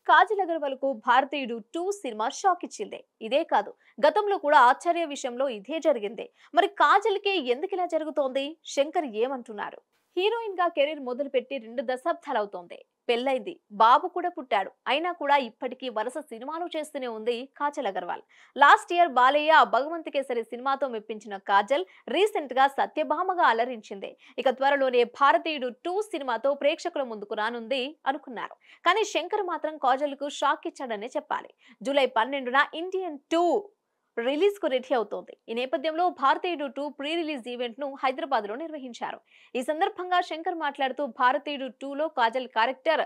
కాజల్ అగర్వాల్ కు భారతీయుడు 2 cinema shock ఇచ్చింది. ఇదే కాదు, గతంలో కూడా ఆచార్య విషయంలో ఇదే జరిగింది. మరి కాజల్ కి ఎందుకు ఇలా జరుగుతోంది? శంకర్ ఏమంటున్నారు? హీరోయిన్ గా కెరీర్ మొదలుపెట్టి 2 దశాబ్దాలవుతోంది. పెళ్లైంది, బాబు కూడా పుట్టాడు. అయినా కూడా ఇప్పటికీ వరుస సినిమాలు చేస్తూనే ఉంది కాజల్ అగర్వాల్. లాస్ట్ ఇయర్ బాలయ్య భగవంత్ కేసరి సినిమాతో మెప్పించిన కాజల్ రీసెంట్ గా సత్యభామగా అలరించింది. ఇక త్వరలోనే భారతీయుడు 2 సినిమాతో ప్రేక్షకుల ముందుకు రానుంది అనుకున్నారు. కానీ శంకర్ మాత్రం కాజల్ కు షాక్ ఇచ్చాడనే చెప్పాలి. జూలై 12న ఇండియన్ 2 రిలీజ్ కు రెడీ అవుతోంది. ఈ నేపథ్యంలో భారతీయుడు 2 ప్రీ రిలీజ్ ఈవెంట్ ను హైదరాబాద్ లో నిర్వహించారు. ఈ సందర్భంగా శంకర్ మాట్లాడుతూ భారతీయుడు 2 లో కాజల్ క్యారెక్టర్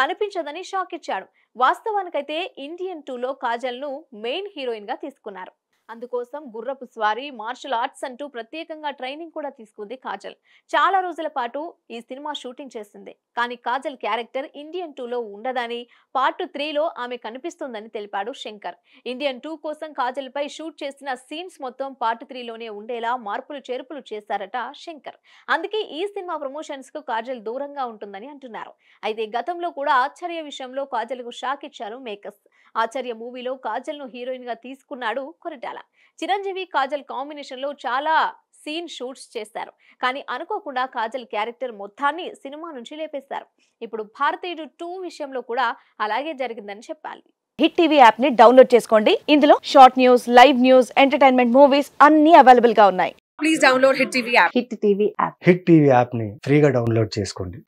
కనిపించదని షాక్ ఇచ్చాడు. వాస్తవానికైతే ఇండియన్ 2 లో కాజల్ ను మెయిన్ హీరోయిన్ గా తీసుకున్నారు. అందుకోసం గుర్రపు స్వారీ, మార్షల్ ఆర్ట్స్ అంటూ ప్రత్యేకంగా ట్రైనింగ్ కూడా తీసుకుంది కాజల్. చాలా రోజుల పాటు ఈ సినిమా షూటింగ్ చేసింది. కానీ కాజల్ క్యారెక్టర్ ఇండియన్ 2 లో ఉండదని, పార్ట్ 3 లో ఆమె కనిపిస్తుందని తెలిపాడు శంకర్. ఇండియన్ 2 కోసం కాజల్ పై షూట్ చేసిన సీన్స్ మొత్తం పార్ట్ 3 లోనే ఉండేలా మార్పులు చేర్పులు చేశారట శంకర్. అందుకే ఈ సినిమా ప్రమోషన్స్ కు కాజల్ దూరంగా ఉంటుందని అంటున్నారు. అయితే గతంలో కూడా ఆచార్య విషయంలో కాజల్ కు షాక్ ఇచ్చారు మేకర్స్. ఆచార్య మూవీలో కాజల్ ను హీరోయిన్ గా తీసుకున్నాడు కొరటాల. చిరంజీవి కాజల్ కాంబినేషన్ లో చాలా సీన్ షూట్స్ చేశారు. కానీ అనుకోకుండా కాజల్ క్యారెక్టర్ మొత్తాన్ని సినిమా నుంచి లేపేశారు. ఇప్పుడు భారతీయుడు 2 విషయంలో కూడా అలాగే జరిగిందని చెప్పాలి. హిట్ టీవీ యాప్ ని డౌన్లోడ్ చేసుకోండి. ఇందులో short news, live news, entertainment movies అన్ని అవైలబుల్ గా ఉన్నాయి. Please download hit TV app. Hit TV app ని ఫ్రీగా డౌన్లోడ్ చేసుకోండి.